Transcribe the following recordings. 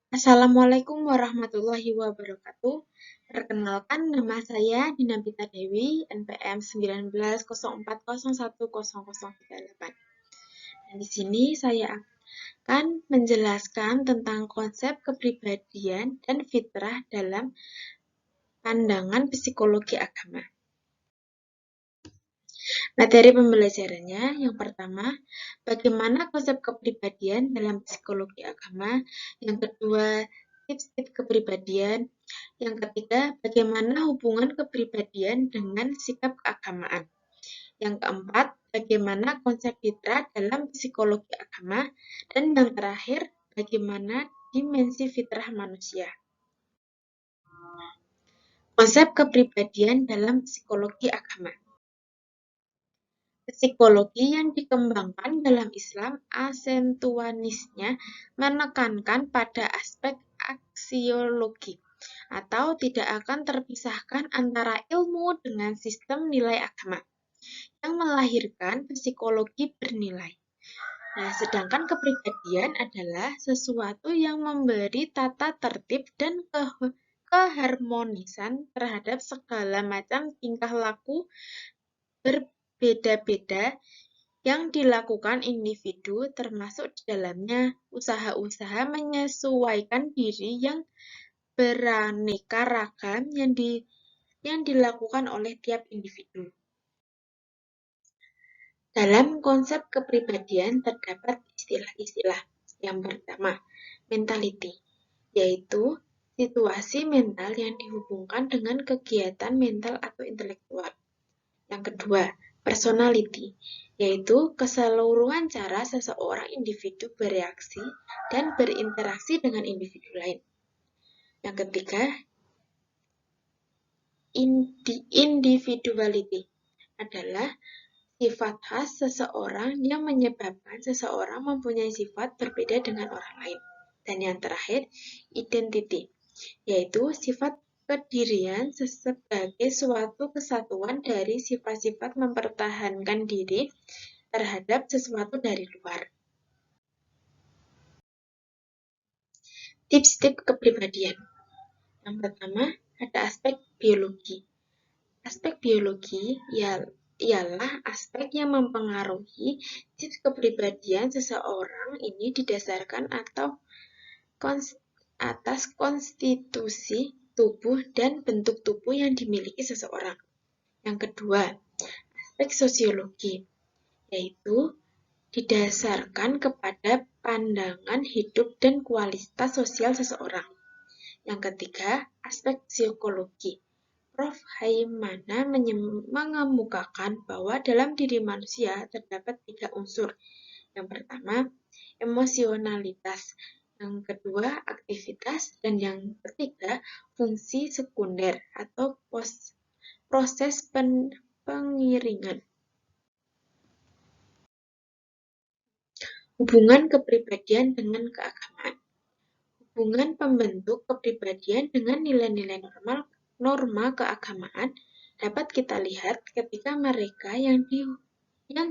Assalamualaikum warahmatullahi wabarakatuh. Perkenalkan, nama saya Dina Pita Dewi, NPM 1904010038. Dan di sini saya akan menjelaskan tentang konsep kepribadian dan fitrah dalam pandangan psikologi agama. Materi pembelajarannya yang pertama, bagaimana konsep kepribadian dalam psikologi agama. Yang kedua, tips-tips kepribadian. Yang ketiga, bagaimana hubungan kepribadian dengan sikap keagamaan. Yang keempat, bagaimana konsep fitrah dalam psikologi agama. Dan yang terakhir, bagaimana dimensi fitrah manusia. Konsep kepribadian dalam psikologi agama. Psikologi yang dikembangkan dalam Islam asentuanisnya menekankan pada aspek aksiologi atau tidak akan terpisahkan antara ilmu dengan sistem nilai agama yang melahirkan psikologi bernilai. Nah, sedangkan kepribadian adalah sesuatu yang memberi tata tertib dan keharmonisan terhadap segala macam tingkah laku berbeda-beda yang dilakukan individu, termasuk di dalamnya usaha-usaha menyesuaikan diri yang beraneka ragam yang dilakukan oleh tiap individu. Dalam konsep kepribadian terdapat istilah-istilah. Yang pertama, mentality, yaitu situasi mental yang dihubungkan dengan kegiatan mental atau intelektual. Yang kedua, personality, yaitu keseluruhan cara seseorang individu bereaksi dan berinteraksi dengan individu lain. Yang ketiga, individuality adalah sifat khas seseorang yang menyebabkan seseorang mempunyai sifat berbeda dengan orang lain. Dan yang terakhir, identity, yaitu sifat kedirian sebagai suatu kesatuan dari sifat-sifat mempertahankan diri terhadap sesuatu dari luar. Tips-tips kepribadian. Yang pertama, ada aspek biologi. Aspek biologi ialah aspek yang mempengaruhi tips kepribadian seseorang ini didasarkan atas konstitusi tubuh dan bentuk tubuh yang dimiliki seseorang. Yang kedua, aspek sosiologi, yaitu didasarkan kepada pandangan hidup dan kualitas sosial seseorang. Yang ketiga, aspek psikologi. Prof. Haimana mengemukakan bahwa dalam diri manusia terdapat 3 unsur. Yang pertama, emosionalitas. Yang kedua, aktivitas. Dan yang ketiga, fungsi sekunder atau proses pengiringan. Hubungan kepribadian dengan keagamaan. Hubungan pembentuk kepribadian dengan nilai-nilai norma keagamaan dapat kita lihat ketika mereka yang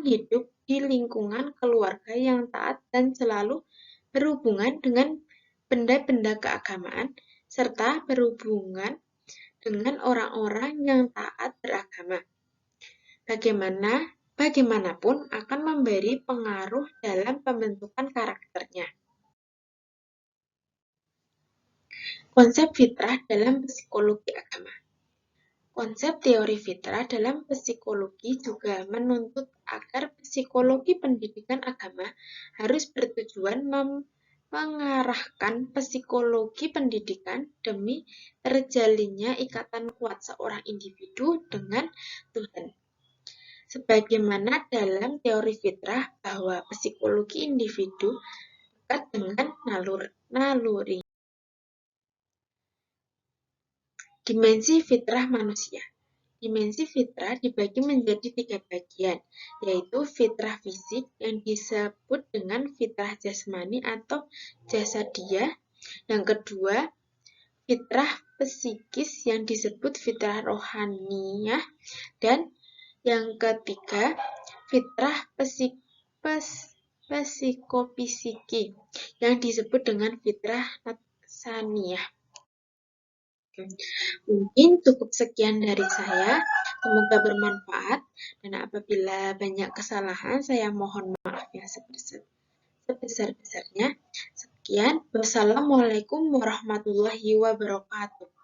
hidup di lingkungan keluarga yang taat dan selalu berhubungan dengan benda-benda keagamaan, serta berhubungan dengan orang-orang yang taat beragama. Bagaimanapun akan memberi pengaruh dalam pembentukan karakternya. Konsep fitrah dalam psikologi agama. Konsep teori fitrah dalam psikologi juga menuntut agar psikologi pendidikan agama harus bertujuan mengarahkan psikologi pendidikan demi terjalinnya ikatan kuat seorang individu dengan Tuhan. Sebagaimana dalam teori fitrah bahwa psikologi individu dekat dengan naluri. Dimensi fitrah manusia. Dimensi fitrah dibagi menjadi 3 bagian, yaitu fitrah fisik yang disebut dengan fitrah jasmani atau jasadiah. Yang kedua, fitrah psikis yang disebut fitrah rohaniyah. Dan yang ketiga, fitrah psikofisiki yang disebut dengan fitrah Saniyah. Mungkin cukup sekian dari saya. Semoga bermanfaat. Dan apabila banyak kesalahan, saya mohon maaf yang sebesar-besarnya. Sekian. Wassalamualaikum warahmatullahi wabarakatuh.